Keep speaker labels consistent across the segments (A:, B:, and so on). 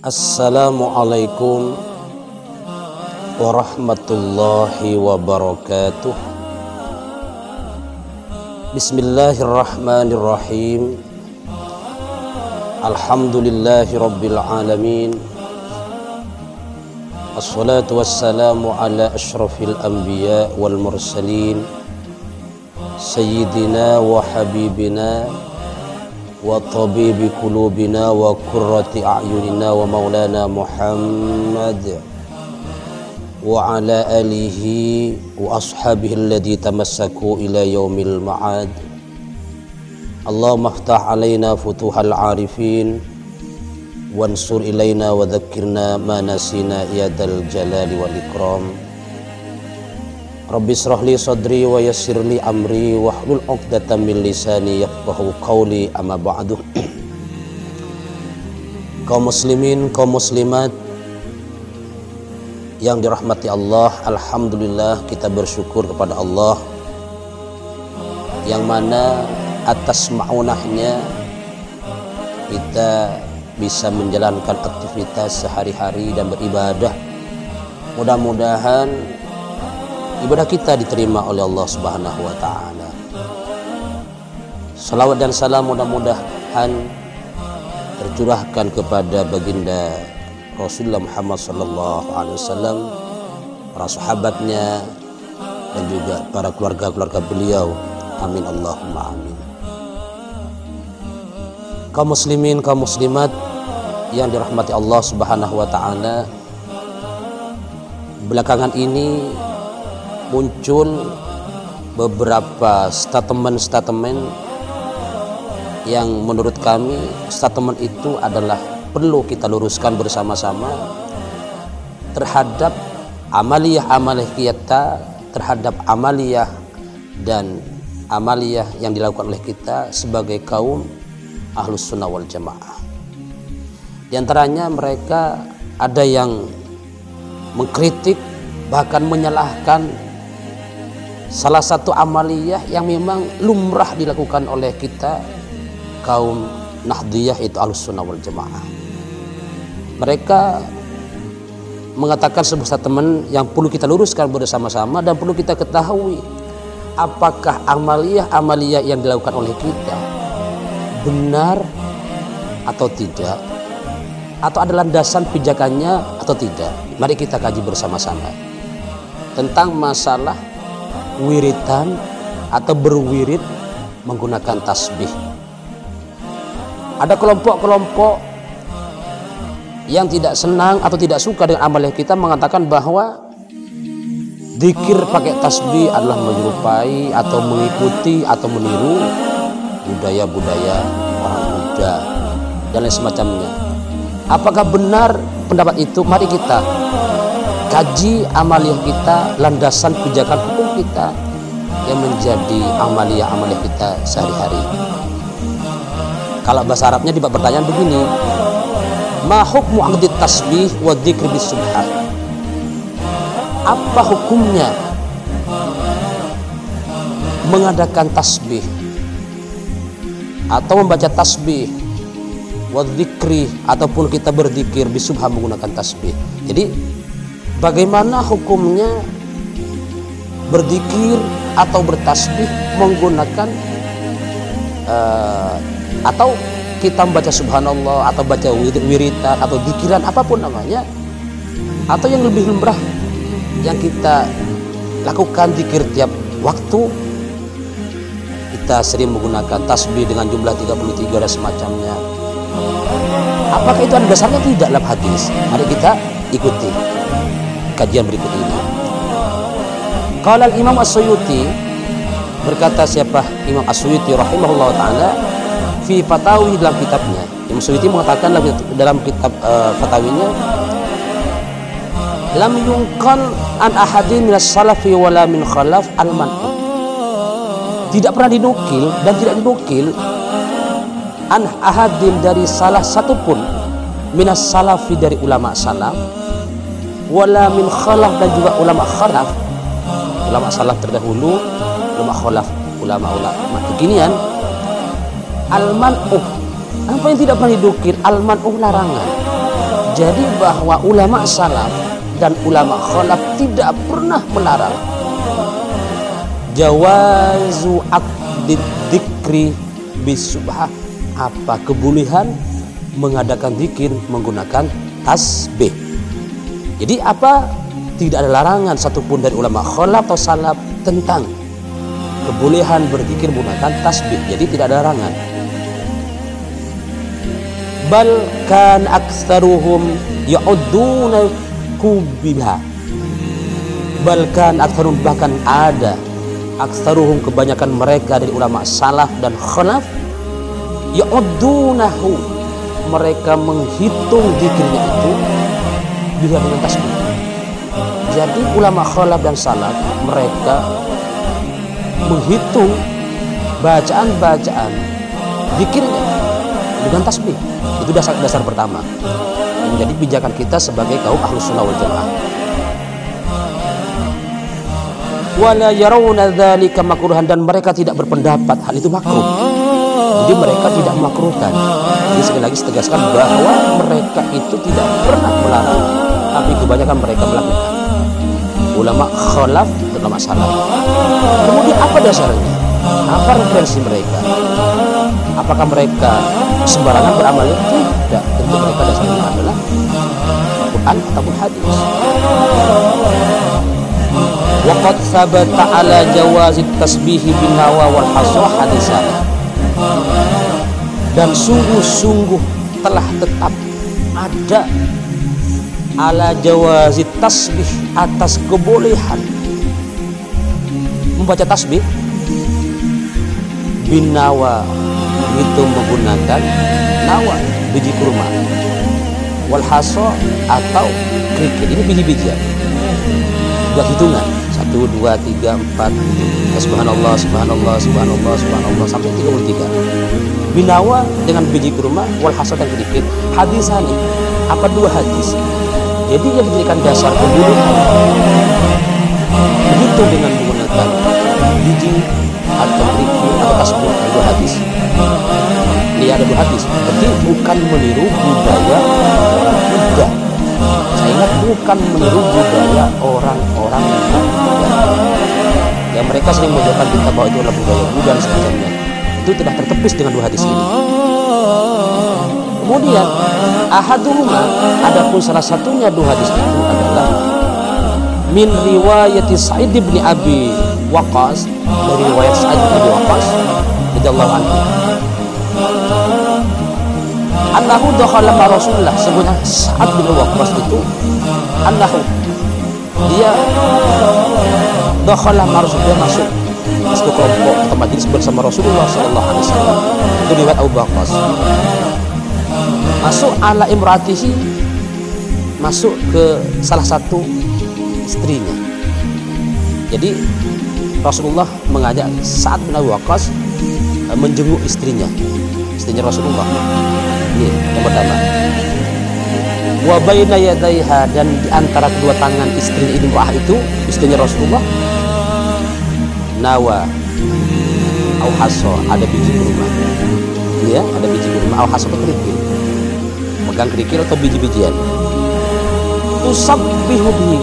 A: Assalamualaikum warahmatullahi wabarakatuh. Bismillahirrahmanirrahim. Alhamdulillahi rabbil alamin. Assalatu wassalamu ala ashrafil anbiya wal mursalin, sayyidina wa habibina wa tabibi qulubina wa qurrati a'yunina wa maulana Muhammad wa ala alihi wa ashabihi alladhi tamassaku ila yaumil ma'ad. Allahumma aftah alaina futuhal arifin wansur ilaina wa dhakkirna ma nasina ya dal jalali wal ikram. Rabbi israh li sadri wa yassir li amri wahlul 'uqdatam min lisani yafqahu qawli, amma ba'du. Kaum muslimin, kaum muslimat yang dirahmati Allah, alhamdulillah kita bersyukur kepada Allah yang mana atas ma'unahnya kita bisa menjalankan aktivitas sehari-hari dan beribadah. Mudah-mudahan ibadah kita diterima oleh Allah Subhanahu wa taala. Salawat dan salam mudah-mudahan tercurahkan kepada baginda Rasulullah Muhammad sallallahu alaihi wasallam, para sahabatnya dan juga para keluarga-keluarga beliau. Amin Allahumma amin. Kaum muslimin, kaum muslimat yang dirahmati Allah Subhanahu wa taala, belakangan ini muncul beberapa statement yang menurut kami statement itu adalah perlu kita luruskan bersama-sama terhadap amaliyah kita, terhadap amaliyah dan amaliyah yang dilakukan oleh kita sebagai kaum Ahlus Sunnah wal Jamaah. Di antaranya mereka ada yang mengkritik bahkan menyalahkan salah satu amaliyah yang memang lumrah dilakukan oleh kita kaum Nahdiyah, itu Ahlus Sunnah wal Jamaah. Mereka mengatakan sebuah statement yang perlu kita luruskan bersama-sama dan perlu kita ketahui apakah amaliyah yang dilakukan oleh kita benar atau tidak, atau ada landasan pijakannya atau tidak. Mari kita kaji bersama-sama tentang masalah wiritan atau berwirid menggunakan tasbih. Ada kelompok-kelompok yang tidak senang atau tidak suka dengan amalan kita, mengatakan bahwa zikir pakai tasbih adalah menyerupai atau mengikuti atau meniru budaya-budaya orang Buddha dan lain semacamnya. Apakah benar pendapat itu? Mari kita kaji amaliyah kita, landasan pijakan hukum kita yang menjadi amaliyah kita sehari-hari. Kalau bahasa Arabnya di bab pertanyaan begini, ma hukmu aqdit tasbih wa dzikri bisubhan. Apa hukumnya mengadakan tasbih atau membaca tasbih wa dzikri, ataupun kita berzikir bisubhan menggunakan tasbih. Jadi bagaimana hukumnya berzikir atau bertasbih menggunakan atau kita membaca subhanallah atau baca wiritan atau zikiran apapun namanya, atau yang lebih lumrah yang kita lakukan zikir tiap waktu, kita sering menggunakan tasbih dengan jumlah 33 dan semacamnya. Apakah itu ada dasarnya? Tidak dalam hadis. Mari kita ikuti kajian berikut ini. Qala al-Imam As-Suyuti, berkata siapa? Imam As-Suyuti rahimahullah ta'ala fi fatawi, dalam kitabnya. Imam As-Suyuti mengatakan dalam kitab fatawinya, lam yungqal an ahadin minas salafi wala min khalaf al-man'u. Tidak pernah dinukil dan tidak dinukil an ahadin, dari salah satu pun, minas salafi, dari ulama salaf, wala min khalaf, dan juga ulama khalaf. Ulama salaf terdahulu, ulama khalaf, ulama-ulama kekinian. Al-man'uh, apa yang tidak pernah didukir? Al-man'uh, larangan. Jadi bahwa ulama salaf dan ulama khalaf tidak pernah melarang jawazu aqdid dzikri bisubhah, apa kebolehan mengadakan zikir menggunakan tasbih. Jadi apa, tidak ada larangan satupun dari ulama khalaf atau salaf tentang kebolehan berzikir menggunakan tasbih. Jadi tidak ada larangan. Bal kan aktsaruhum ya'udduna kubiha. Bal kan aktsaruhum, bahkan ada aktsaruhum, kebanyakan mereka dari ulama salaf dan khalaf, ya'uddunahu, mereka menghitung zikirnya itu dengan tasbih. Jadi ulama khalaf dan salaf mereka menghitung bacaan-bacaan zikirnya dengan tasbih. Itu dasar pertama yang menjadi pijakan kita sebagai kaum ahlus sunnah wal jamaah. Wala yarawna dzalika makruhan, dan mereka tidak berpendapat hal itu makruh. Jadi mereka tidak memakruhkan. Jadi sekali lagi tegaskan bahwa mereka itu tidak pernah melarang, tapi kebanyakan mereka melakukan. Ulama khalaf, ulama salaf. Kemudian apa dasarnya? Apa referensi mereka? Apakah mereka sembarangan beramal? Tidak. Tentu mereka dasarnya adalah Al-Quran ataupun hadis. Waqad sabata ala jawazit tasbihi bin nawa wal haswa hadisan. Dan sungguh-sungguh telah tetap ada ala jawazit tasbih, atas kebolehan membaca tasbih bin nawa, itu menggunakan nawa, biji kurma, wal haswa atau kerikil, ini biji-bijian, buat hitungan 1, 2, 3, 4 subhanallah, subhanallah, subhanallah, subhanallah sampai 33. Binawa dengan biji kurma, wal haswa dan kerikil. Hadisani, apa dua hadis? Jadi yang dijadikan dasar pembunuhan begitu dengan menggunakan biji atau kerikil atau tasbih, ada dua hadis. Ini ada dua hadis. Berarti bukan meniru budaya orang Buddha. Saya ingat bukan meniru budaya orang-orang yang mereka sering menunjukkan kita bahwa itu adalah budaya Buddha dan semacamnya. Itu tidak tertepis dengan dua hadis ini. Kemudian ahaduhuma, adapun salah satunya dua hadis itu adalah min riwayati Sa'id bin Abi Waqqas, dari riwayat Sa'id bin Abi Waqqas radhiyallahu anhu, annahu dakhala ma Rasulullah, sebenarnya Sa'ad bin Waqqas itu annahu, dia dakhala ma Rasulullah, masuk satu kelompok atau majelis bersama Rasulullah sallallahu alaihi wasallam. Itu riwayat Abu Waqqas. Masuk ala imratihi, masuk ke salah satu istrinya. Jadi Rasulullah mengajak Sa'ad bin Abi Waqqas menjenguk istrinya Rasulullah. Ini yang pertama. Wa baina yadaiha, dan di antara kedua tangan istri imrah itu, istrinya Rasulullah, nawa au haso, ada biji kurma. Ya, ada biji kurma, au haso kerikil. Megang kerikil atau biji-bijian. Tusabbihu bihi,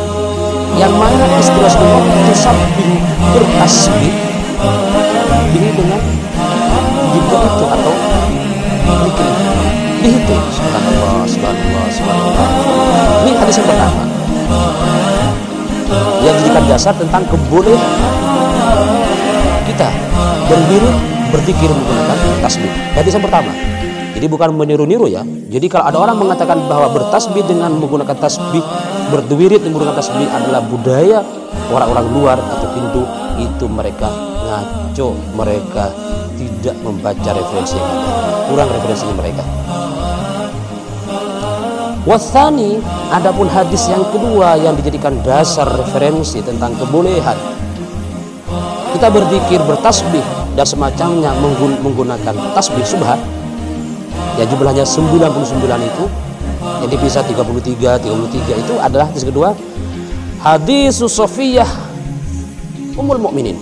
A: yang mana istri Rasulullah tusabbihu, bertasbih bihi dengan biji itu atau kerikil. Dihitung subhanallah, subhanallah, subhanallah. Ini hadis yang pertama yang dijadikan dasar tentang kebolehan kita berdiri berzikir menggunakan tasbih. Hadis yang pertama. Jadi bukan meniru-niru ya. Jadi kalau ada orang mengatakan bahwa bertasbih dengan menggunakan tasbih, berwirid menggunakan tasbih adalah budaya orang-orang luar atau Hindu, itu mereka ngaco, mereka tidak membaca referensi yang ada, kurang referensinya mereka. Wasani, adapun hadis yang kedua yang dijadikan dasar referensi tentang kebolehan kita berzikir, bertasbih dan semacamnya menggunakan tasbih subhan, ya jumlahnya 99 itu, jadi bisa 33 itu adalah hadis kedua, hadis Sofiyah Ummul Mukminin,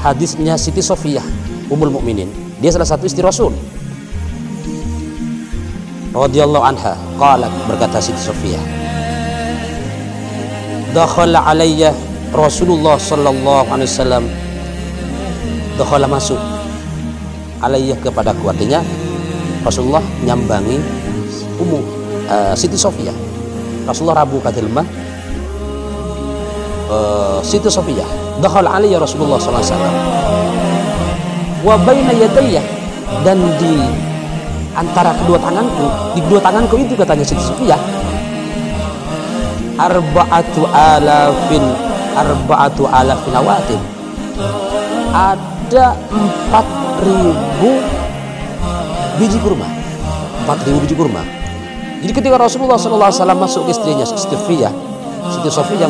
A: hadisnya Siti Sofiyah Ummul Mukminin. Dia salah satu istri Rasul. radhiyallahu anha qalat, berkata Siti Sofiyah, dakhala alayya Rasulullah sallallahu alaihi wasallam, dakhala masuk, alayya kepadaku, artinya Rasulullah nyambangi Siti Sofiyah. Rasulullah rabu katil mah Siti Sofiyah, dakhala alayya Rasulullah sallallahu alaihi wasallam wa baina yadayya, dan di antara kedua tanganku itu, katanya Siti Sofiyah, arba'atu alafin awatin, ada 4.000 biji kurma. 4.000 biji kurma. Jadi ketika Rasulullah SAW masuk ke istrinya Siti Sofiyah,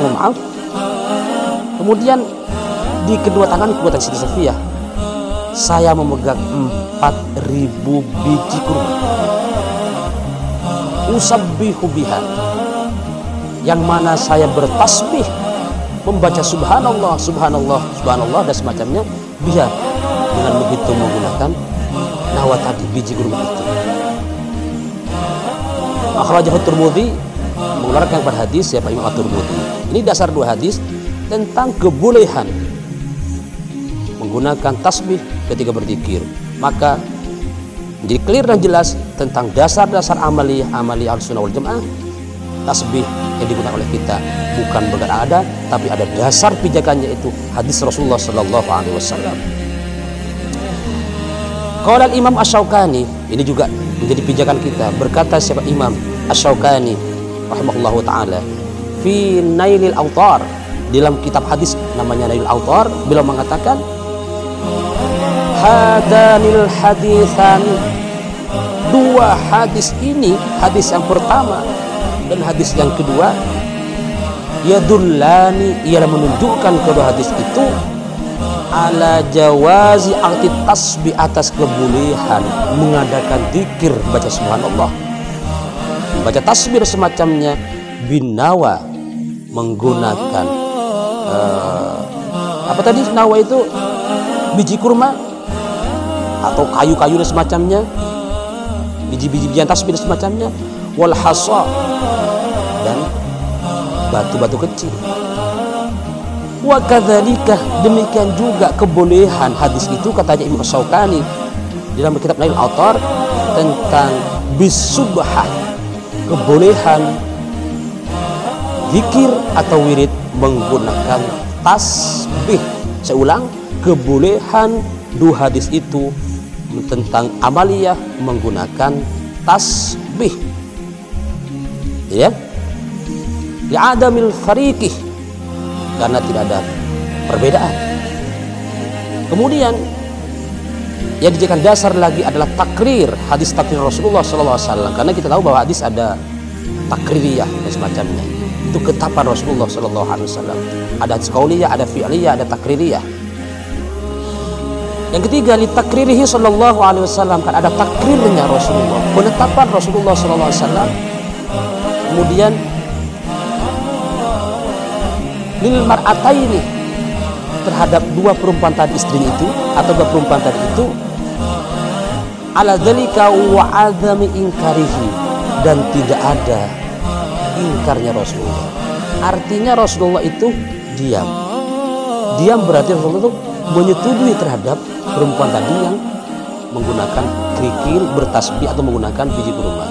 A: maaf, kemudian di kedua tangan kata Siti Sofiyah, saya memegang 4.000 biji kurma, usabbihu biha, yang mana saya bertasbih, membaca subhanallah, subhanallah, subhanallah dan semacamnya, biha, dengan begitu menggunakan nawa tadi, biji kurma itu. Akhrajahu Tirmidzi, mengeluarkan pada hadis siapa Imam At-Tirmidzi. Ini dasar dua hadis tentang kebolehan menggunakan tasbih ketika berzikir. Maka menjadi clear dan jelas tentang dasar-dasar amaliyah Ahlussunnah wal Jamaah. Tasbih yang digunakan oleh kita bukan berada, tapi ada dasar pijakannya, itu hadis Rasulullah sallallahu alaihi wasallam. Qala Imam Asy-Syaukani, ini juga menjadi pijakan kita, berkata siapa Imam Asy-Syaukani rahimahullahu taala fi Nailil Awtar, dalam kitab hadis namanya Nailil Awtar, beliau mengatakan hadanil haditsani, dua hadis ini, hadis yang pertama dan hadis yang kedua, yadullani, ia menunjukkan kedua hadis itu ala jawazi arti tasbih, atas kebolehan mengadakan zikir, baca subhanallah, baca tasbih semacamnya, binawa, menggunakan apa tadi nawa itu, biji kurma atau kayu-kayu dan semacamnya, biji-bijian tasbih dan semacamnya, wal hasa, dan batu-batu kecil. Wa kadzalika, demikian juga kebolehan hadis itu, katanya Imam Asy-Syaukani dalam kitab Nailul Awtar tentang bisubhah, kebolehan zikir atau wirid menggunakan tasbih. Saya ulang, kebolehan dua hadis itu tentang amaliyah menggunakan tasbih, ya, li'adamil fariqih, karena tidak ada perbedaan. Kemudian yang dijadikan dasar lagi adalah takrir, hadis takrir Rasulullah SAW, karena kita tahu bahwa hadis ada takririyah dan semacamnya, itu ketetapan Rasulullah SAW. Ada hadis qauliyah, ada fi'liyah, ada takririyah. Yang ketiga, li takririhi sallallahu alaihi wasallam, kan ada takrirnya Rasulullah, penetapan Rasulullah sallallahu alaihi wasallam. Kemudian lil mar'ataini, terhadap dua perempuan tadi, istrinya itu atau dua perempuan tadi itu, ala dzalika wa azami inkarihi, dan tidak ada ingkarnya Rasulullah. Artinya Rasulullah itu diam berarti Rasulullah itu menyetujui terhadap perempuan tadi yang menggunakan kerikil, bertasbih atau menggunakan biji kurma.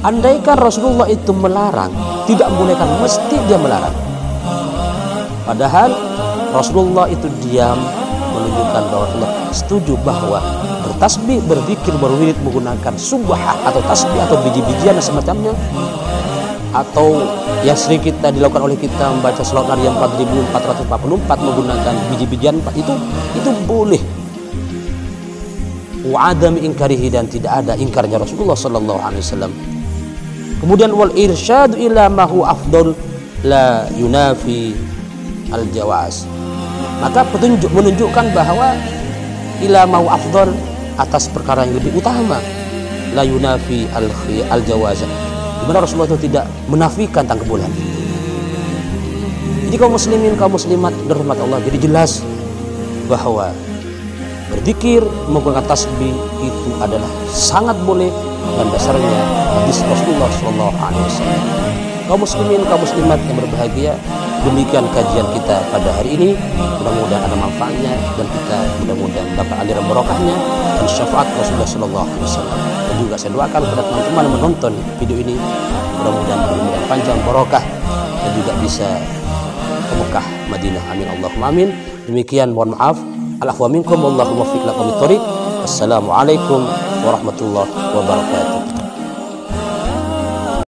A: Andaikan Rasulullah itu melarang, tidak membolehkan, mesti dia melarang. Padahal Rasulullah itu diam, menunjukkan bahwa Allah setuju bahwa bertasbih, berzikir, berwirid menggunakan subhah atau tasbih atau biji-bijian dan semacamnya, atau yang sering kita dilakukan oleh kita membaca selawat Nabi 4444 menggunakan biji-bijian itu boleh. Wa adami inkarihi, dan tidak ada ingkarnya Rasulullah sallallahu alaihi wasallam. Kemudian wal irsyadu ila ma hu afdal la yunafi al jawaz, maka petunjuk menunjukkan bahwa ila ma hu afdal, atas perkara yang lebih utama, la yunafi al jawaz, di mana Rasulullah itu tidak menafikan tentang kebolehan itu. Jadi kaum muslimin, kaum muslimat dirahmati Allah, jadi jelas bahwa berzikir menggunakan tasbih itu adalah sangat boleh dan dasarnya hadis Rasulullah SAW. Kaum muslimin, kaum muslimat yang berbahagia, demikian kajian kita pada hari ini. Mudah-mudahan ada manfaatnya dan kita mudah-mudahan dapat aliran barokahnya dan syafaat Rasulullah SAW. Dan juga saya doakan kepada teman-teman yang menonton video ini, mudah-mudahan berumur panjang, barokah, dan juga bisa ke Mekah, Madinah. Amin Allahumma amin. Demikian, mohon maaf. Al-afwa minkum, wallahu muwaffiq ila aqwamit thoriq. Wassalamualaikum warahmatullahi wabarakatuh.